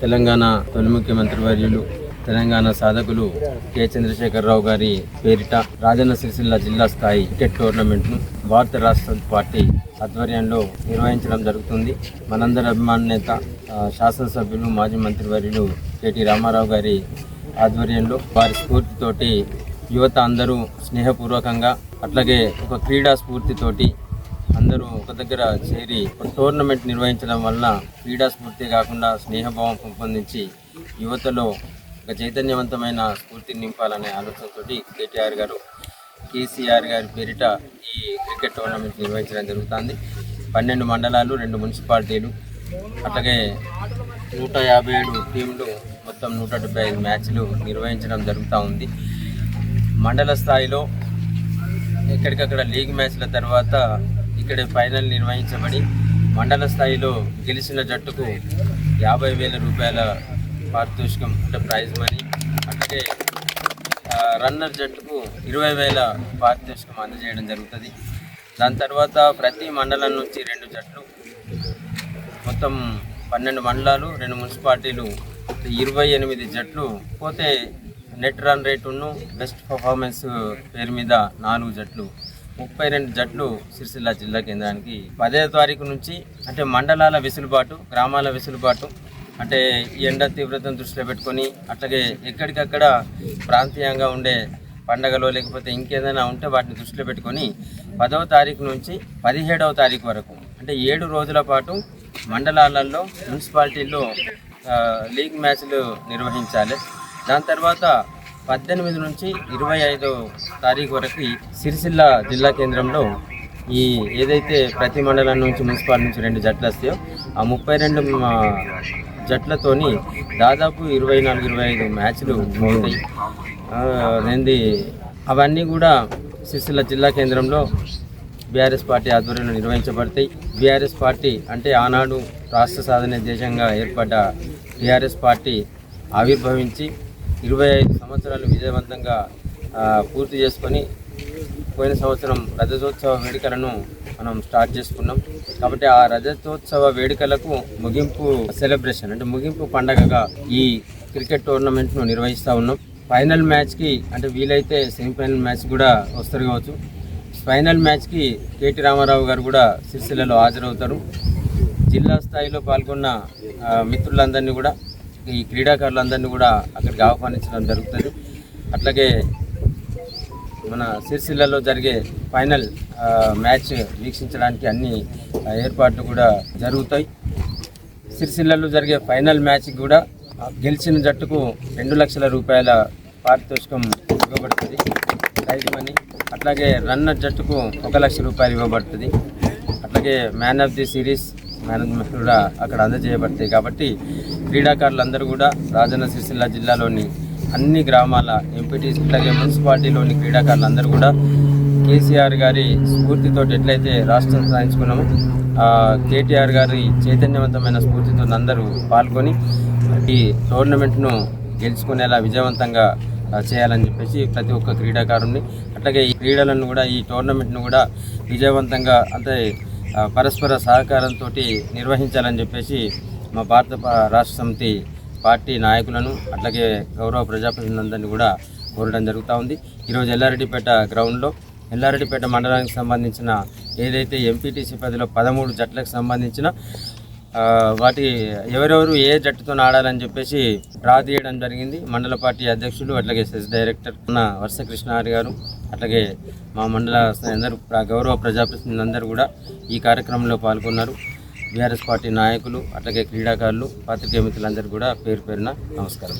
తెలంగాణ తొలి ముఖ్యమంత్రి వర్యులు తెలంగాణ సాధకులు కె చంద్రశేఖరరావు గారి పేరిట రాజన్న సిరిసిల్ల జిల్లా స్థాయి క్రికెట్ టోర్నమెంట్ను భారత రాష్ట్ర పార్టీ ఆధ్వర్యంలో నిర్వహించడం జరుగుతుంది. మనందరి అభిమాన నేత శాసనసభ్యులు మాజీ మంత్రివర్యులు కెటి రామారావు గారి ఆధ్వర్యంలో వారి స్ఫూర్తితోటి యువత అందరూ స్నేహపూర్వకంగా అట్లాగే ఒక క్రీడా స్ఫూర్తితోటి అందరూ ఒక దగ్గర చేరి ఒక టోర్నమెంట్ నిర్వహించడం వలన క్రీడా స్ఫూర్తి కాకుండా స్నేహభావం పెంపొందించి యువతలో ఒక చైతన్యవంతమైన స్ఫూర్తిని నింపాలనే ఆలోచనతోటి కేసీఆర్ గారి పేరిట ఈ క్రికెట్ టోర్నమెంట్ నిర్వహించడం జరుగుతుంది. 12 మండలాలు, 2 మున్సిపాలిటీలు, అట్లాగే 157 టీంలు, మొత్తం 175 మ్యాచ్లు నిర్వహించడం జరుగుతూ ఉంది. మండల స్థాయిలో ఎక్కడికక్కడ లీగ్ మ్యాచ్ల తర్వాత ఇక్కడ ఫైనల్ నిర్వహించబడి మండల స్థాయిలో గెలిచిన జట్టుకు 50,000 రూపాయల పారితోషికం అంటే ప్రైజ్ మనీ, అట్లాగే రన్నర్ జట్టుకు 20,000 పారితోషికం అందజేయడం జరుగుతుంది. దాని తర్వాత ప్రతి మండలం నుంచి 2 జట్లు, మొత్తం 12 మండలాలు, 2 మున్సిపాలిటీలు, 28 జట్లు పోతే నెట్ రన్ రేటును బెస్ట్ పర్ఫార్మెన్స్ పేరు మీద 4 జట్లు, 32 జట్లు సిరిసిల్ల జిల్లా కేంద్రానికి 10వ తారీఖు నుంచి అంటే మండలాల వెసులుబాటు, గ్రామాల వెసులుబాటు, అంటే ఎండ తీవ్రతను దృష్టిలో పెట్టుకొని అట్లాగే ఎక్కడికక్కడ ప్రాంతీయంగా ఉండే పండగలో లేకపోతే ఇంకేదైనా ఉంటే వాటిని దృష్టిలో పెట్టుకొని 10వ తారీఖు నుంచి 17వ తారీఖు వరకు అంటే 7 రోజుల పాటు మండలాలలో మున్సిపాలిటీల్లో లీగ్ మ్యాచ్లు నిర్వహించాలి. దాని తర్వాత 18 నుంచి 25వ తారీఖు వరకు సిరిసిల్ల జిల్లా కేంద్రంలో ఈ ఏదైతే ప్రతి మండలం నుంచి మున్సిపాలిటీ నుంచి 2 జట్లు వస్తాయో ఆ 32 జట్లతోని దాదాపు 24-25 మ్యాచ్లు అవుతాయి. అవన్నీ కూడా సిరిసిల్ల జిల్లా కేంద్రంలో బీఆర్ఎస్ పార్టీ ఆధ్వర్యంలో నిర్వహించబడతాయి. బీఆర్ఎస్ పార్టీ అంటే ఆనాడు రాష్ట్ర సాధన దేశంగా ఏర్పడ్డ బీఆర్ఎస్ పార్టీ ఆవిర్భవించి 25 సంవత్సరాలు విజయవంతంగా పూర్తి చేసుకొని పోయిన సంవత్సరం రజతోత్సవ వేడుకలను మనం స్టార్ట్ చేసుకున్నాం. కాబట్టి ఆ రజతోత్సవ వేడుకలకు ముగింపు సెలబ్రేషన్ అంటే ముగింపు పండగగా ఈ క్రికెట్ టోర్నమెంట్ను నిర్వహిస్తూ ఉన్నాం. ఫైనల్ మ్యాచ్కి అంటే వీలైతే సెమీఫైనల్ మ్యాచ్ కూడా వస్తారు కావచ్చు. ఫైనల్ మ్యాచ్కి కెటి రామారావు గారు కూడా సిరిసిల్లలో హాజరవుతారు. జిల్లా స్థాయిలో పాల్గొన్న మిత్రులందరినీ కూడా ఈ క్రీడాకారులందరినీ కూడా అక్కడికి ఆహ్వానించడం జరుగుతుంది. అట్లాగే మన సిరిసిల్లలో జరిగే ఫైనల్ మ్యాచ్ వీక్షించడానికి అన్ని ఏర్పాట్లు కూడా జరుగుతాయి. సిరిసిల్లలో జరిగే ఫైనల్ మ్యాచ్కి కూడా గెలిచిన జట్టుకు 2 లక్షల రూపాయల పారితోషికం ఇవ్వబడుతుంది, ప్రైజ్ మనీ. అట్లాగే రన్నర్ జట్టుకు 1 లక్ష రూపాయలు ఇవ్వబడుతుంది. అట్లాగే man of the series, man of the match కూడా అక్కడ అందజేయబడతాయి. కాబట్టి క్రీడాకారులందరూ కూడా రాజన్న సిరిసిల్ల జిల్లాలోని అన్ని గ్రామాల ఎంపీటీసీ అట్లాగే మున్సిపాలిటీలోని క్రీడాకారులందరూ కూడా కేసీఆర్ గారి స్ఫూర్తితో ఎట్లయితే రాష్ట్రం సాధించుకున్నామో కేటీఆర్ గారి చైతన్యవంతమైన స్ఫూర్తితో అందరూ పాల్గొని ఈ టోర్నమెంట్ను గెలుచుకునేలా విజయవంతంగా చేయాలని చెప్పేసి ప్రతి ఒక్క క్రీడాకారుని అట్లాగే ఈ క్రీడలను కూడా ఈ టోర్నమెంట్ను కూడా విజయవంతంగా అంటే పరస్పర సహకారంతో నిర్వహించాలని చెప్పేసి మా భారత రాష్ట్ర సమితి పార్టీ నాయకులను అట్లాగే గౌరవ ప్రజాప్రతినిధులందరినీ కూడా కోరడం జరుగుతూ ఉంది. ఈరోజు ఎల్లారెడ్డిపేట గ్రౌండ్లో ఎల్లారెడ్డిపేట మండలానికి సంబంధించిన ఏదైతే ఎంపీటీసీ పదిలో 13 జట్లకు సంబంధించిన వాటి ఎవరెవరు ఏ జట్టుతో ఆడాలని చెప్పేసి డ్రా తీయడం జరిగింది. మండల పార్టీ అధ్యక్షులు అట్లాగే సెస్ డైరెక్టర్ వర్ష కృష్ణారి గారు అట్లాగే మా మండల అందరూ గౌరవ ప్రజాప్రతినిధులందరూ కూడా ఈ కార్యక్రమంలో పాల్గొన్నారు. బీఆర్ఎస్ పార్టీ నాయకులు అట్లాగే క్రీడాకారులు, పాత్రికేయ మిత్రులందరూ కూడా పేరు పేరున నమస్కారం.